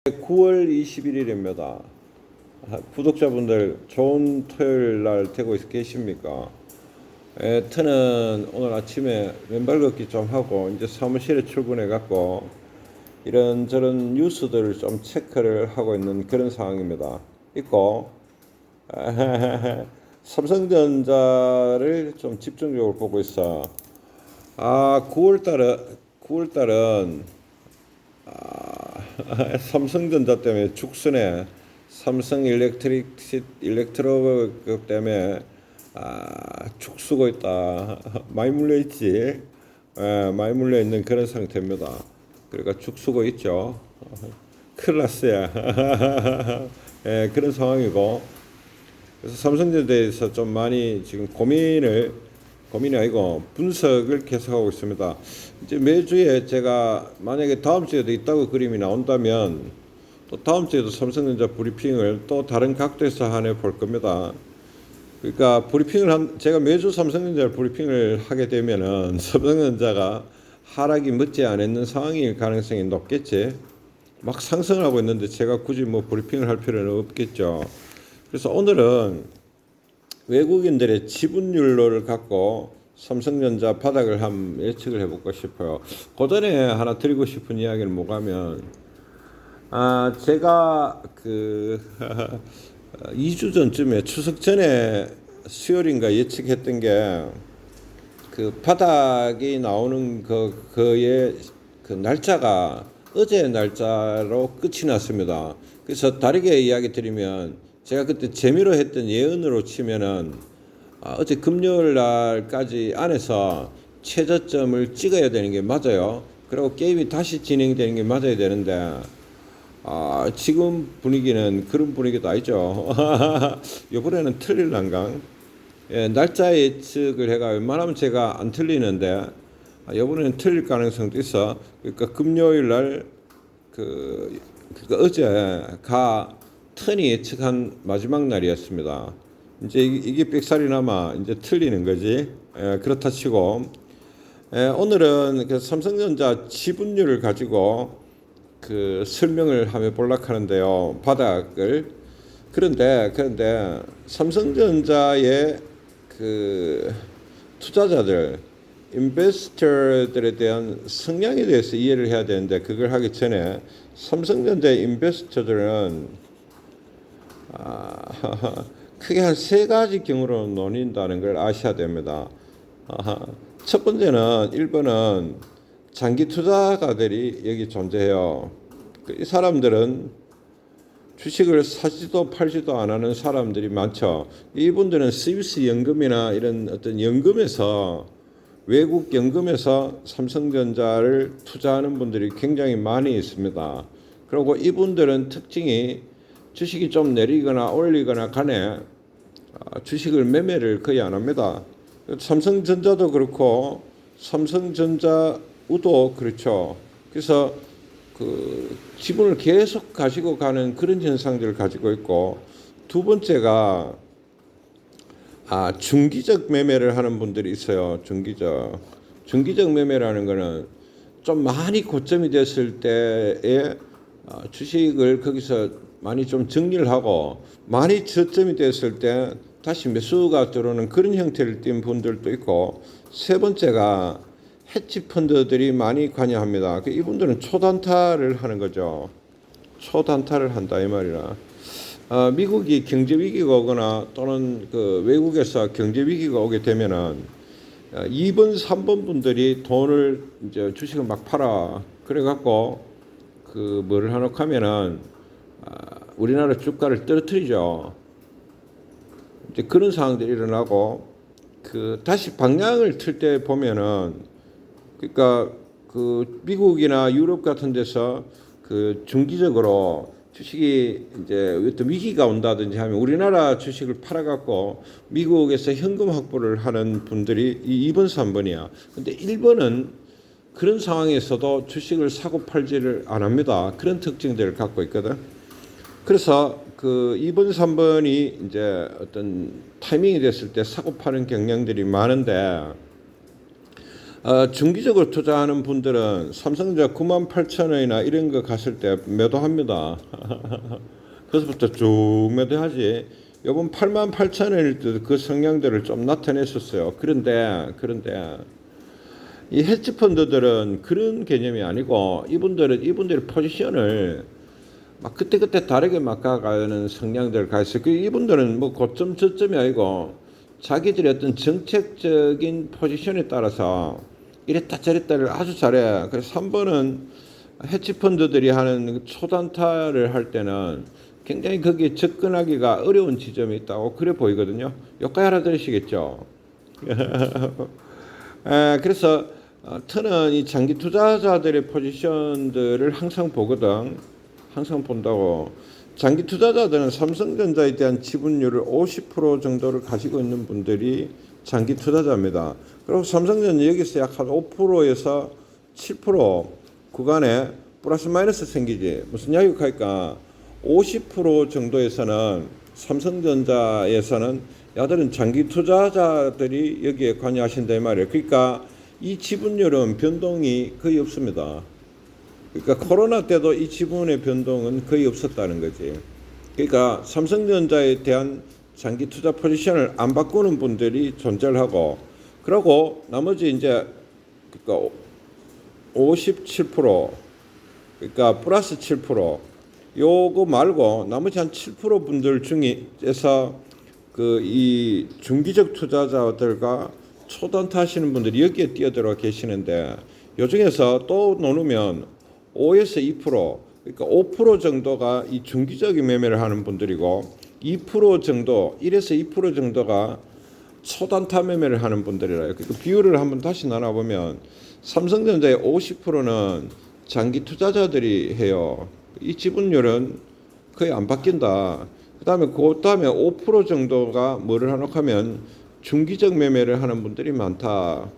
9월 21일입니다. 구독자분들 좋은 토요일 날 되고 계십니까? 저는 오늘 아침에 맨발 걷기 좀 하고 이제 사무실에 출근해 갖고 이런저런 뉴스들을 좀 체크를 하고 있는 그런 상황입니다. 있고 삼성전자를 좀 집중적으로 보고 있어. 9월 달은 삼성전자 때문에 죽순에 삼성 일렉트로 때문에 죽쓰고 있다. 많이 물려 있지. 많이 물려 있는 그런 상태입니다. 그러니까 죽쓰고 있죠. 큰일 났어요. 그런 상황이고, 그래서 삼성전자에서 좀 많이 지금 고민이 아니고 분석을 계속하고 있습니다. 이제 매주에 제가 만약에 다음 주에도 있다고 그림이 나온다면 또 다음 주에도 삼성전자 브리핑을 또 다른 각도에서 하나 볼 겁니다. 그러니까 제가 매주 삼성전자 브리핑을 하게 되면은 삼성전자가 하락이 멎지 않는 상황일 가능성이 높겠지. 막 상승을 하고 있는데 제가 굳이 뭐 브리핑을 할 필요는 없겠죠. 그래서 오늘은 외국인들의 지분율로를 갖고 삼성전자 바닥을 한번 예측을 해볼까 싶어요. 그 전에 하나 드리고 싶은 이야기는 뭐냐면, 제가 2주 전쯤에 추석 전에 수요일인가 예측했던 게 그 바닥이 나오는 그의 그 날짜가 어제 날짜로 끝이 났습니다. 그래서 다르게 이야기 드리면 제가 그때 재미로 했던 예언으로 치면은 어제 금요일 날까지 안에서 최저점을 찍어야 되는 게 맞아요. 그리고 게임이 다시 진행되는 게 맞아야 되는데 지금 분위기는 그런 분위기도 아니죠. 이번에는 틀릴란가? 날짜 예측을 해가 웬만하면 제가 안 틀리는데 이번에는 틀릴 가능성도 있어. 그러니까 금요일 날 그러니까 어제가 턴이 예측한 마지막 날이었습니다. 이제 이게 삑살이 남아 이제 틀리는 거지. 그렇다 치고 오늘은 그 삼성전자 지분율을 가지고 그 설명을 하며 볼락하는데요. 바닥을. 그런데 삼성전자의 그 투자자들, 인베스터들에 대한 성향에 대해서 이해를 해야 되는데 그걸 하기 전에 삼성전자 인베스터들은 크게 한 세 가지 경우로 나뉜다는 걸 아셔야 됩니다. 첫 번째는 1번은 장기 투자가들이 여기 존재해요. 이 사람들은 주식을 사지도 팔지도 안 하는 사람들이 많죠. 이분들은 스위스 연금이나 이런 어떤 연금에서 외국 연금에서 삼성전자를 투자하는 분들이 굉장히 많이 있습니다. 그리고 이분들은 특징이 주식이 좀 내리거나 올리거나 간에 주식을 매매를 거의 안 합니다. 삼성전자도 그렇고 삼성전자 우도 그렇죠. 그래서 그 지분을 계속 가지고 가는 그런 현상들을 가지고 있고, 두 번째가 중기적 매매를 하는 분들이 있어요. 중기적 매매라는 거는 좀 많이 고점이 됐을 때에 주식을 거기서 많이 좀 정리를 하고 많이 저점이 됐을 때 다시 매수가 들어오는 그런 형태를 띈 분들도 있고, 세 번째가 헤지 펀드들이 많이 관여합니다. 이분들은 초단타를 하는 거죠. 초단타를 한다 이 말이라. 미국이 경제 위기가 오거나 또는 그 외국에서 경제 위기가 오게 되면은 2번, 3번 분들이 돈을 이제 주식을 막 팔아. 그래갖고 그 뭐를 하노 하면은 우리나라 주가를 떨어뜨리죠. 이제 그런 상황들이 일어나고 그 다시 방향을 틀 때 보면은 그러니까 그 미국이나 유럽 같은 데서 그 중기적으로 주식이 이제 어떤 위기가 온다든지 하면 우리나라 주식을 팔아갖고 미국에서 현금 확보를 하는 분들이 2번, 3번이야. 근데 1번은 그런 상황에서도 주식을 사고 팔지를 안 합니다. 그런 특징들을 갖고 있거든. 그래서 그 2번, 3번이 이제 어떤 타이밍이 됐을 때 사고 파는 경향들이 많은데 중기적으로 투자하는 분들은 삼성전자 98,000원이나 이런 거 갔을 때 매도합니다. 그래서부터 쭉 매도하지. 이번 88,000원일 때도 그 성향들을 좀 나타냈었어요. 그런데 이 헤지 펀드들은 그런 개념이 아니고 이분들의 포지션을 막 그때그때 다르게 막아가는 성향들을 가있어요. 이분들은 뭐 고점 저점이 아니고 자기들의 어떤 정책적인 포지션에 따라서 이랬다 저랬다를 아주 잘해. 그래서 3번은 헤지 펀드들이 하는 초단타를 할 때는 굉장히 거기에 접근하기가 어려운 지점이 있다고 그래 보이거든요. 여기까지 알아들으시겠죠? 그래서 저는 이 장기 투자자들의 포지션들을 항상 보거든. 항상 본다고. 장기 투자자들은 삼성전자에 대한 지분율을 50% 정도를 가지고 있는 분들이 장기 투자자입니다. 그리고 삼성전자 여기서 약 한 5%에서 7% 구간에 플러스 마이너스 생기지. 무슨 이야기가 할까? 50% 정도에서는 삼성전자에서는 야들은 장기 투자자들이 여기에 관여하신다 이 말이에요. 그러니까 이 지분율은 변동이 거의 없습니다. 그러니까 코로나 때도 이 지분의 변동은 거의 없었다는 거지. 그러니까 삼성전자에 대한 장기 투자 포지션을 안 바꾸는 분들이 존재를 하고, 그리고 나머지 이제 그러니까 57%, 그러니까 플러스 7%, 요거 말고 나머지 한 7% 분들 중에서 그 이 중기적 투자자들과 초단타 하시는 분들이 여기에 뛰어들어 계시는데, 요 중에서 또 나누면 5에서 2%, 그러니까 5% 정도가 이 중기적인 매매를 하는 분들이고, 2% 정도, 1에서 2% 정도가 초단타 매매를 하는 분들이라요. 그 비율을 한번 다시 나눠보면 삼성전자의 50%는 장기 투자자들이 해요. 이 지분율은 거의 안 바뀐다. 그 다음에 5% 정도가 뭐를 하노 하면 중기적 매매를 하는 분들이 많다.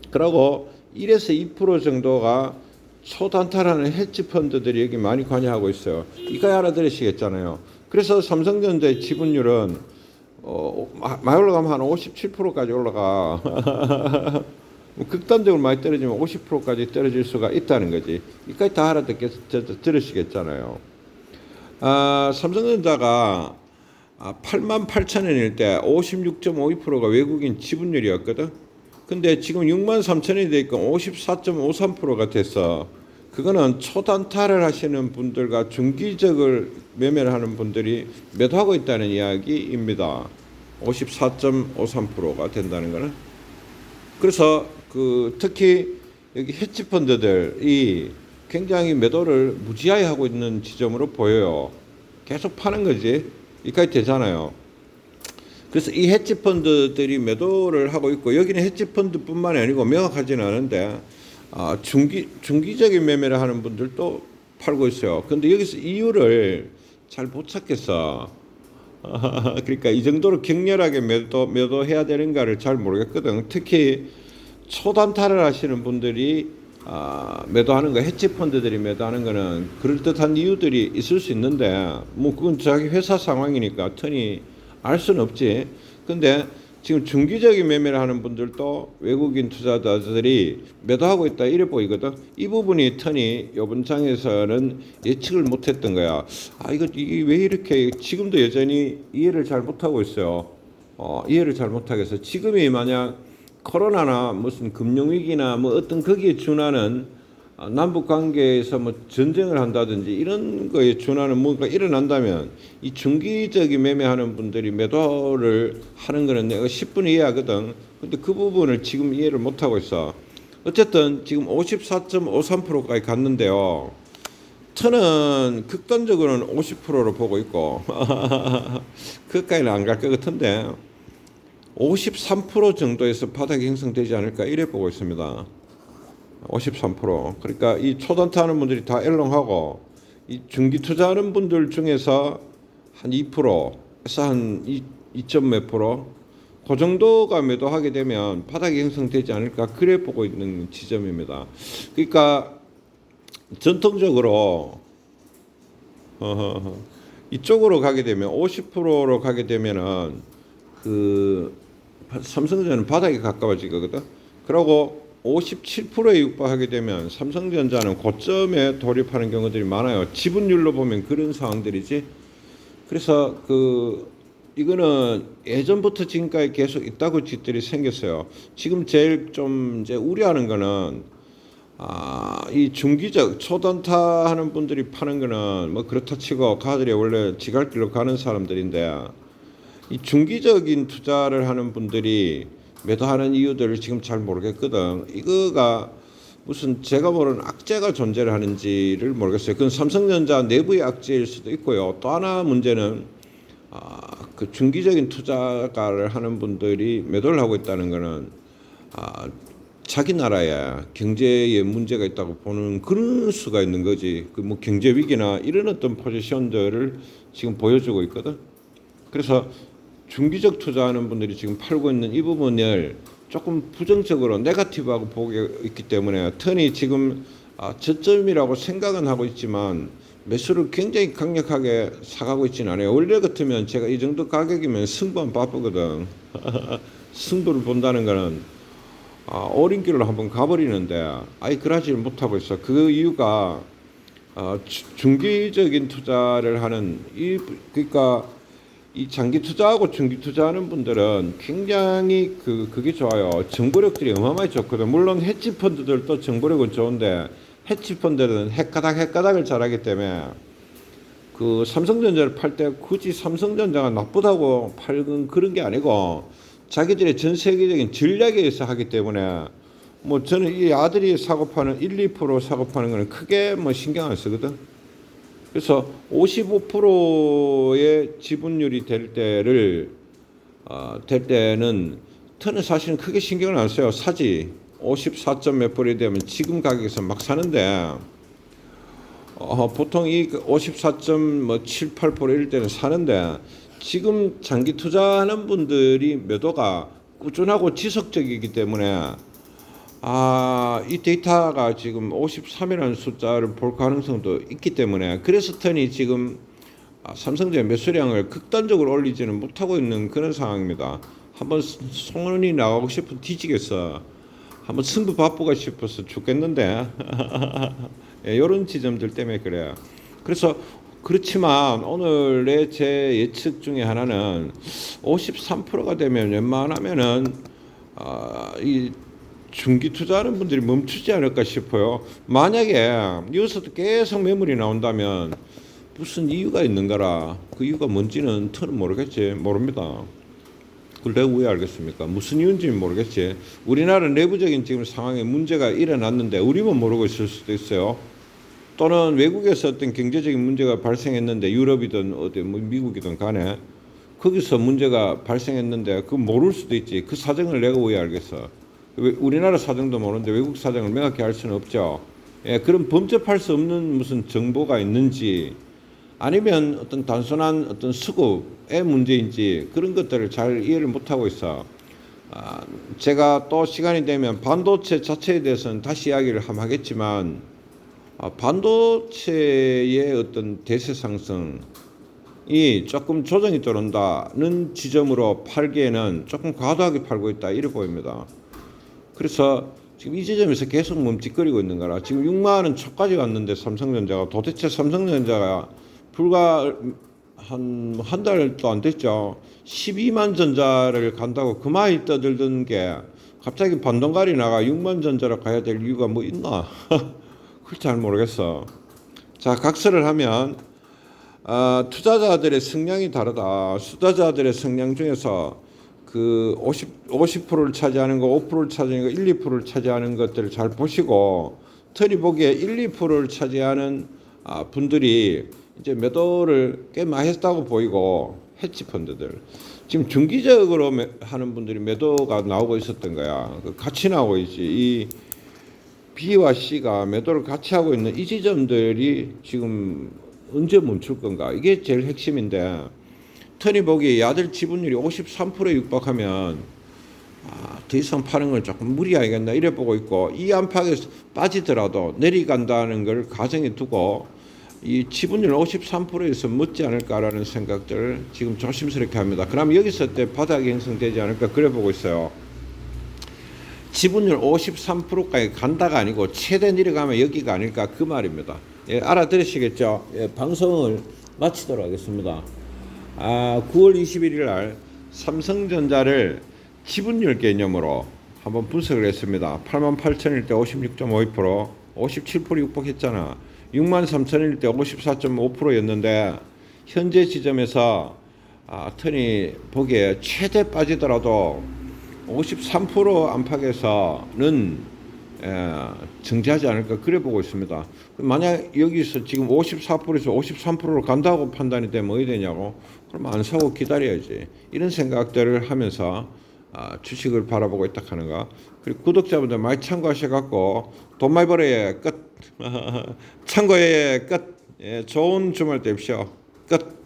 그리고 1에서 2% 정도가 초단타라는 헤지 펀드들이 여기 많이 관여하고 있어요. 이거 알아들으시겠잖아요. 그래서 삼성전자의 지분율은 많이 올라가면 한 57%까지 올라가. 극단적으로 많이 떨어지면 50%까지 떨어질 수가 있다는 거지. 이까지 다 들으시겠잖아요. 삼성전자가 88,000원일 때 56.52%가 외국인 지분율이었거든. 근데 지금 63,000원이 되니까 54.53%가 됐어. 그거는 초단타를 하시는 분들과 중기적을 매매를 하는 분들이 매도하고 있다는 이야기입니다. 54.53%가 된다는 거는. 그래서 특히 여기 헤지 펀드들이 굉장히 매도를 무지하게 하고 있는 지점으로 보여요. 계속 파는 거지. 이까지 되잖아요. 그래서 이 헤지 펀드들이 매도를 하고 있고, 여기는 헤지 펀드뿐만이 아니고 명확하지는 않은데 중기적인 매매를 하는 분들도 팔고 있어요. 근데 여기서 이유를 잘 못 찾겠어. 그러니까 이 정도로 격렬하게 매도해야 되는가를 잘 모르겠거든. 특히 초단타를 하시는 분들이 매도하는 거, 헤지 펀드들이 매도하는 거는 그럴듯한 이유들이 있을 수 있는데, 뭐 그건 자기 회사 상황이니까 터니 알 수는 없지. 근데 지금 중기적인 매매를 하는 분들도 외국인 투자자들이 매도하고 있다 이래 보이거든. 이 부분이 터니 이번 장에서는 예측을 못했던 거야. 이게 왜 이렇게 지금도 여전히 이해를 잘 못하고 있어요. 이해를 잘 못하겠어. 지금이 만약 코로나나 무슨 금융위기나 뭐 어떤 거기에 준하는 남북 관계에서 뭐 전쟁을 한다든지 이런 거에 준하는 뭔가 일어난다면 이 중기적인 매매하는 분들이 매도를 하는 거는 내가 10분의 이해하거든. 근데 그 부분을 지금 이해를 못 하고 있어. 어쨌든 지금 54.53%까지 갔는데요. 저는 극단적으로는 50%로 보고 있고 그까지는 안 갈 것 같은데 53% 정도에서 바닥이 형성되지 않을까 이래 보고 있습니다. 53%. 그러니까 이 초단타 하는 분들이 다 엘롱하고 이 중기 투자하는 분들 중에서 한 2%에서 한 2점 몇 프로 그 정도가 매도하게 되면 바닥이 형성되지 않을까 그래 보고 있는 지점입니다. 그러니까 전통적으로 이쪽으로 가게 되면 50%로 가게 되면은 삼성전자는 바닥에 가까워지거든. 그리고 57%에 육박하게 되면 삼성전자는 고점에 돌입하는 경우들이 많아요. 지분율로 보면 그런 상황들이지. 그래서 이거는 예전부터 지금까지 계속 있다고 짓들이 생겼어요. 지금 제일 좀 이제 우려하는 거는 이 중기적 초단타 하는 분들이 파는 거는 뭐 그렇다 치고 가들이 원래 지갈길로 가는 사람들인데, 이 중기적인 투자를 하는 분들이 매도하는 이유들을 지금 잘 모르겠거든. 이거가 무슨 제가 모르는 악재가 존재를 하는지를 모르겠어요. 그건 삼성전자 내부의 악재일 수도 있고요. 또 하나 문제는 그 중기적인 투자가를 하는 분들이 매도를 하고 있다는 거는 자기 나라에 경제에 문제가 있다고 보는 그런 수가 있는 거지. 그 뭐 경제 위기나 이런 어떤 포지션들을 지금 보여주고 있거든. 그래서 중기적 투자하는 분들이 지금 팔고 있는 이 부분을 조금 부정적으로 네거티브하고 보고 있기 때문에 턴이 지금 저점이라고 생각은 하고 있지만 매수를 굉장히 강력하게 사가고 있지는 않아요. 원래 같으면 제가 이 정도 가격이면 승부는 바쁘거든. 승부를 본다는 거는 어린길로 한번 가버리는데 그러지를 못하고 있어. 그 이유가 중기적인 투자를 하는 그러니까 이 장기 투자하고 중기 투자하는 분들은 굉장히 그게 좋아요. 정보력들이 어마어마하게 좋거든. 물론 헤지 펀드들도 정보력은 좋은데 헤지 펀드는 헷가닥을 잘하기 때문에 그 삼성전자를 팔 때 굳이 삼성전자가 나쁘다고 팔는 그런 게 아니고 자기들의 전 세계적인 전략에 의해서 하기 때문에 뭐 저는 이 아들이 사고 파는 1~2% 사고 파는 거는 크게 뭐 신경 안 쓰거든. 그래서 55%의 지분율이 될 때는 저는 사실은 크게 신경을 안 써요. 사지 54점 몇 불이 되면 지금 가격에서 막 사는데 보통 이 54.7, 8% 이럴 때는 사는데 지금 장기 투자하는 분들이 매도가 꾸준하고 지속적이기 때문에 이 데이터가 지금 53이라는 숫자를 볼 가능성도 있기 때문에 그래서 턴이 지금 삼성전자 매수량을 극단적으로 올리지는 못하고 있는 그런 상황입니다. 한번 송원이 나가고 싶어 뒤지겠어. 한번 승부 바쁘가 싶어서 죽겠는데 이런 지점들 때문에 그래요. 그래서 그렇지만 오늘의 제 예측 중에 하나는 53%가 되면 웬만하면은 이 중기 투자하는 분들이 멈추지 않을까 싶어요. 만약에 여기서도 계속 매물이 나온다면 무슨 이유가 있는가라. 그 이유가 뭔지는 저는 모릅니다. 그걸 내가 왜 알겠습니까? 무슨 이유인지는 모르겠지. 우리나라 내부적인 지금 상황에 문제가 일어났는데 우리만 모르고 있을 수도 있어요. 또는 외국에서 어떤 경제적인 문제가 발생했는데 유럽이든 어디 뭐 미국이든 간에 거기서 문제가 발생했는데 그거 모를 수도 있지. 그 사정을 내가 왜 알겠어? 우리나라 사정도 모르는데 외국 사정을 명확히 알 수는 없죠. 그런 범접할 수 없는 무슨 정보가 있는지 아니면 어떤 단순한 어떤 수급의 문제인지 그런 것들을 잘 이해를 못하고 있어. 제가 또 시간이 되면 반도체 자체에 대해서는 다시 이야기를 한번 하겠지만 반도체의 어떤 대세 상승이 조금 조정이 들어온다는 지점으로 팔기에는 조금 과도하게 팔고 있다 이렇게 보입니다. 그래서 지금 이 지점에서 계속 멈칫거리고 있는 거라. 지금 6만 원 초까지 왔는데 삼성전자가 도대체 삼성전자가 불과 한 달도 안 됐죠. 12만 전자를 간다고 그마이 떠들던 게 갑자기 반동갈이 나가 6만 전자로 가야 될 이유가 뭐 있나? 그걸 잘 모르겠어. 자, 각설을 하면 투자자들의 성향이 다르다. 투자자들의 성향 중에서 그 50%를 차지하는 거, 5%를 차지하는 거, 1, 2%를 차지하는 것들을 잘 보시고 턴이 보기에 1, 2%를 차지하는 분들이 이제 매도를 꽤 많이 했다고 보이고 헤지 펀드들 지금 중기적으로 하는 분들이 매도가 나오고 있었던 거야. 같이 나오고 있지. 이 B와 C가 매도를 같이 하고 있는 이 지점들이 지금 언제 멈출 건가? 이게 제일 핵심인데 턴이 보기에 야들 지분율이 53%에 육박하면 더 이상 파는 건 조금 무리하겠나 이래 보고 있고 이 안팎에서 빠지더라도 내려간다는 걸 가정에 두고 이 지분율 53%에서 묻지 않을까라는 생각들을 지금 조심스럽게 합니다. 그럼 여기서 때 바닥이 형성되지 않을까 그래 보고 있어요. 지분율 53%까지 간다가 아니고 최대 내려가면 여기가 아닐까 그 말입니다. 예, 알아들으시겠죠? 예, 방송을 마치도록 하겠습니다. 9월 21일 날 삼성전자를 지분율 개념으로 한번 분석을 했습니다. 88,000일 때 56.52%, 57% 육박했잖아. 63,000일 때 54.5%였는데 현재 지점에서 턴이 보기에 최대 빠지더라도 53% 안팎에서는 정지하지 않을까 그래 보고 있습니다. 만약 여기서 지금 54%에서 53%로 간다고 판단이 되면 어디 되냐고, 그럼 안 사고 기다려야지. 이런 생각들을 하면서 주식을 바라보고 있다 하는가. 그리고 구독자분들 많이 참고하셔갖고 돈 많이 벌어야 끝. 참고해 끝. 예, 좋은 주말 되십시오. 끝.